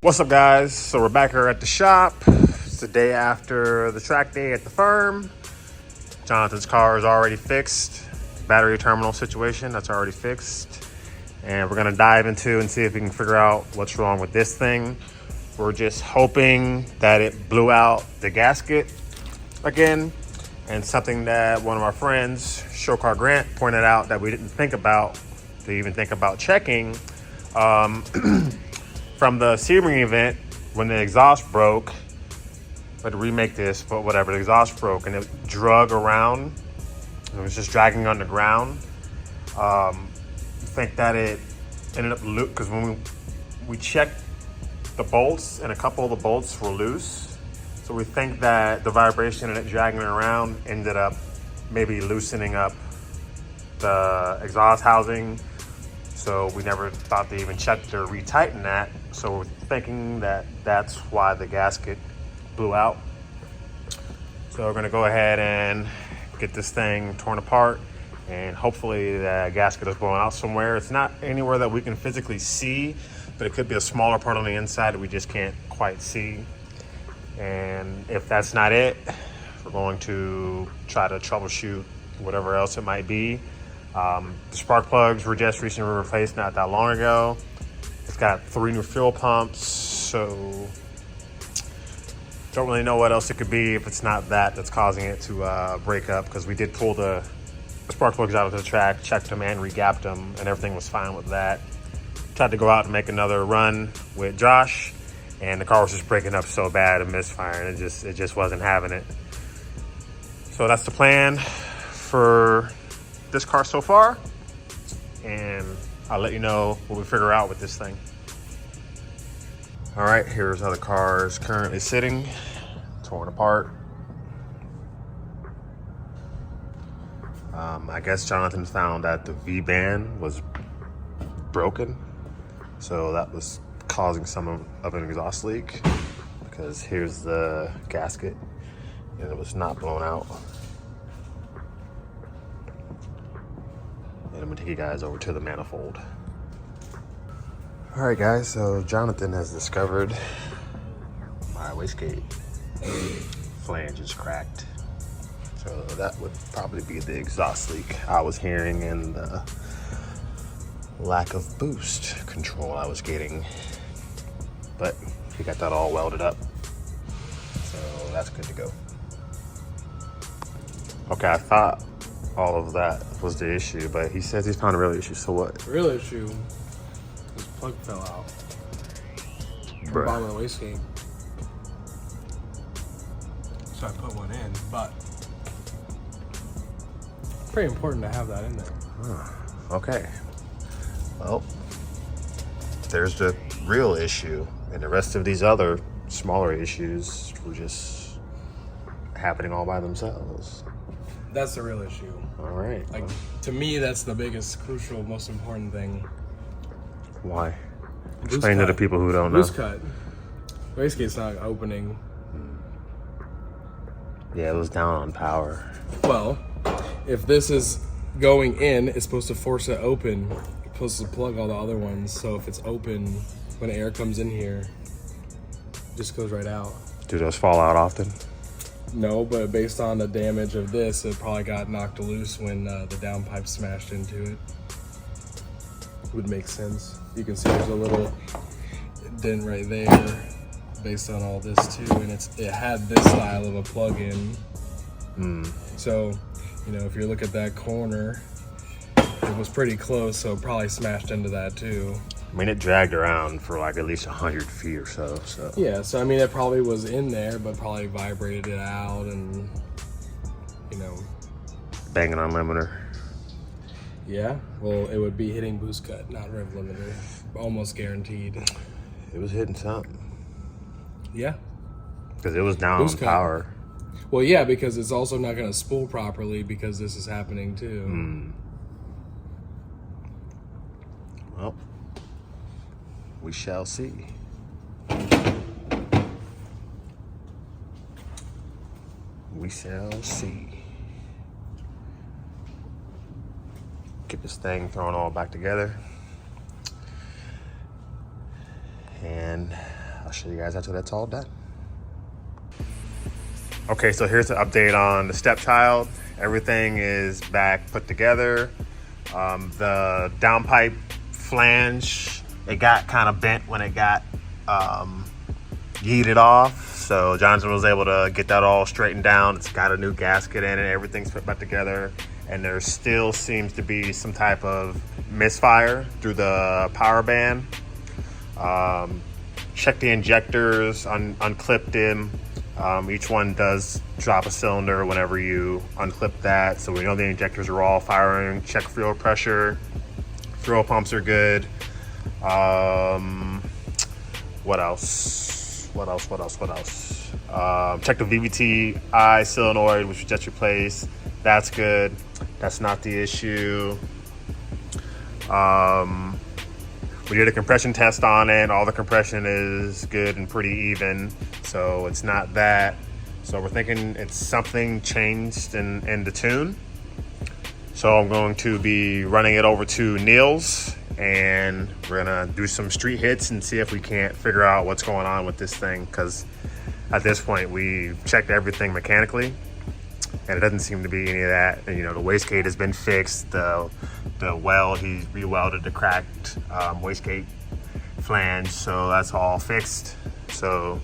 What's up, guys? So we're back here at the shop. It's the day after the track day at the firm. Jonathan's car is already fixed. Battery terminal situation, that's already fixed. And we're gonna dive into and see if we can figure out what's wrong with this thing. We're just hoping that it blew out the gasket again. And something that one of our friends, Showcar Grant, pointed out that we didn't think about to even think about checking. From the Sebring event, when the exhaust broke, I had to remake this, but whatever, the exhaust broke and it drug around. It was just dragging on the ground. I think that it ended up loose because when we checked the bolts and a couple of the bolts were loose. So we think that the vibration and it dragging around ended up maybe loosening up the exhaust housing. So we never thought to even check to retighten that. So we're thinking that that's why the gasket blew out. So we're gonna go ahead and get this thing torn apart, and hopefully the gasket is blown out somewhere. It's not anywhere that we can physically see, but it could be a smaller part on the inside that we just can't quite see. And if that's not it, we're going to try to troubleshoot whatever else it might be. The spark plugs were just recently replaced not that long ago. It's got 3 new fuel pumps, so don't really know what else it could be if it's not that's causing it to break up, because we did pull the spark plugs out of the track, checked them and regapped them, and everything was fine with that. Tried to go out and make another run with Josh, and the car was just breaking up so bad and misfiring. It just wasn't having it. So that's the plan for this car so far, and I'll let you know what we figure out with this thing. All right, here's how the car is currently sitting, torn apart. I guess Jonathan found that the V-band was broken, so that was causing some of an exhaust leak, because here's the gasket and it was not blown out. And I'm gonna take you guys over to the manifold. All right, guys, so Jonathan has discovered my wastegate flange is cracked. So that would probably be the exhaust leak I was hearing and the lack of boost control I was getting. But he got that all welded up, so that's good to go. Okay, I thought all of that was the issue, but he says he's found a real issue. So what? The real issue, his plug fell out. Bruh. Bottom of the wastegate. So I put one in, but pretty important to have that in there. Okay. Well, there's the real issue, and the rest of these other smaller issues were just happening all by themselves. That's the real issue. All right. Like, to me, that's the biggest, crucial, most important thing. Why? Explain to the people who don't know. Boost cut. Wastegate's not opening. Yeah, it was down on power. Well, if this is going in, it's supposed to force it open. It's supposed to plug all the other ones. So if it's open, when air comes in here, it just goes right out. Do those fall out often? No, but based on the damage of this, it probably got knocked loose when the downpipe smashed into it. Would make sense. You can see there's a little dent right there based on all this too, and it had this style of a plug-in. So, you know, if you look at that corner, it was pretty close, so it probably smashed into that too. I mean, it dragged around for like at least 100 feet or so. Yeah, so I mean, it probably was in there, but probably vibrated it out and, you know. Banging on limiter. Yeah, well, it would be hitting boost cut, not rev limiter. Almost guaranteed. It was hitting something. Yeah. Because it was down on power. Well, yeah, because it's also not going to spool properly because this is happening too. Well, we shall see. We shall see. Get this thing thrown all back together. And show you guys after that's all done. Okay, so here's the update on the stepchild. Everything is back put together. The downpipe flange, it got kind of bent when it got yeeted off. So Jonathan was able to get that all straightened down. It's got a new gasket in it. Everything's put back together. And there still seems to be some type of misfire through the power band. Checked the injectors, unclipped them. Each one does drop a cylinder whenever you unclip that. So we know the injectors are all firing. Check fuel pressure. Fuel pumps are good. What else? Check the VVT-I solenoid, which was just replaced. That's good. That's not the issue. We did a compression test on it. All the compression is good and pretty even. So it's not that. So we're thinking it's something changed in the tune. So I'm going to be running it over to Neil's, and we're gonna do some street hits and see if we can't figure out what's going on with this thing. Because at this point, we checked everything mechanically, and it doesn't seem to be any of that. And, you know, the wastegate has been fixed. The weld, he re-welded the cracked wastegate flange, so that's all fixed. So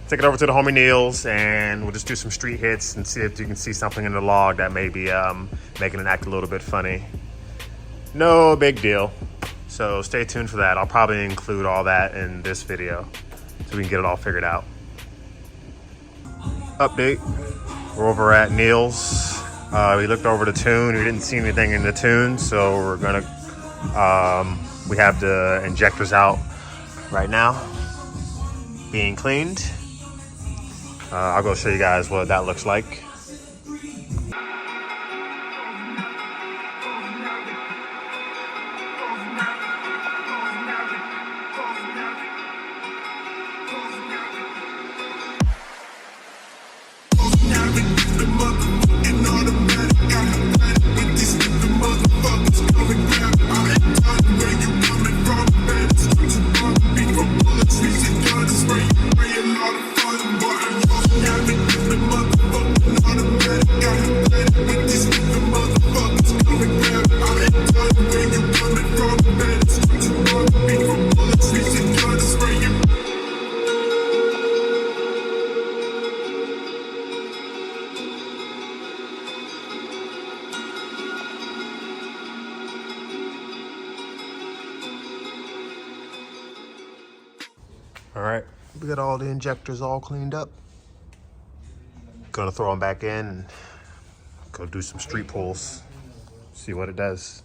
take it over to the homie Neil's, and we'll just do some street hits and see if you can see something in the log that may be making it act a little bit funny. No big deal. So stay tuned for that. I'll probably include all that in this video so we can get it all figured out. Update. We're over at Neil's. We looked over the tune. We didn't see anything in the tune, so we're gonna. We have the injectors out right now, being cleaned. I'll go show you guys what that looks like. All right, we got all the injectors all cleaned up. Gonna throw them back in and go do some street pulls, see what it does.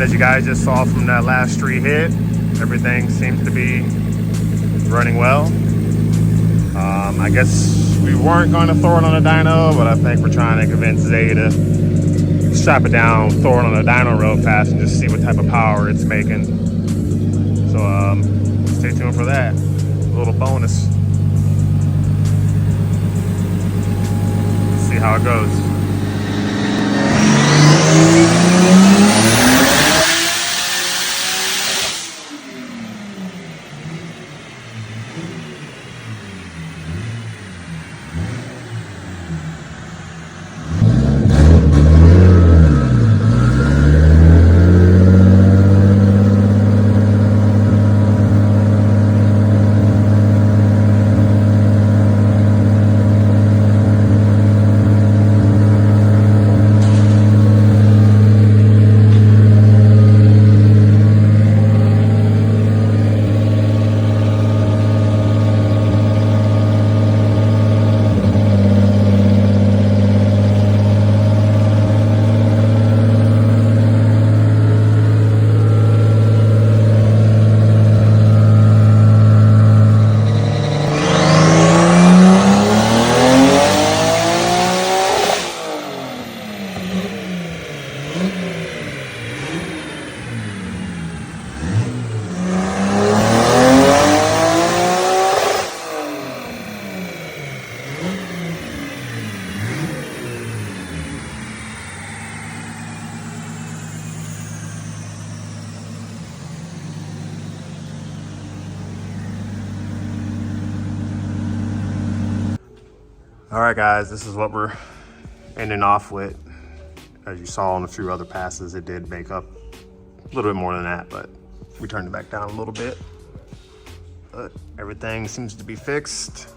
As you guys just saw from that last street hit, everything seems to be running well. I guess we weren't going to throw it on a dyno, but I think we're trying to convince Zay to strap it down, throw it on a dyno real fast, and just see what type of power it's making. So stay tuned for that. A little bonus. See how it goes. All right, guys, this is what we're ending off with. As you saw on a few other passes, it did make up a little bit more than that, but we turned it back down a little bit. But everything seems to be fixed.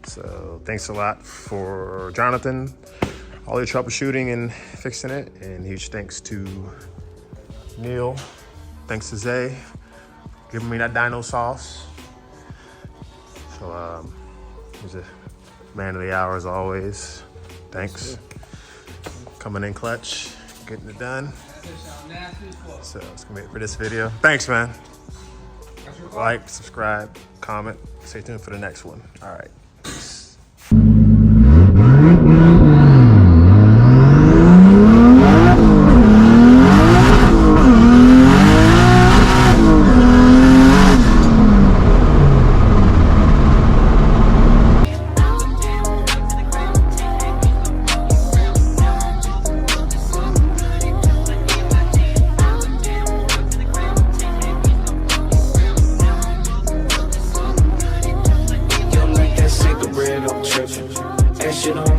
So thanks a lot for Jonathan, all your troubleshooting and fixing it. And huge thanks to Neil. Thanks to Zay, giving me that Dyno sauce. So he's a man of the hour as always. Thanks. Coming in clutch, getting it done. So it's gonna be it for this video. Thanks, man. Like, subscribe, comment. Stay tuned for the next one. All right. Peace. Shit on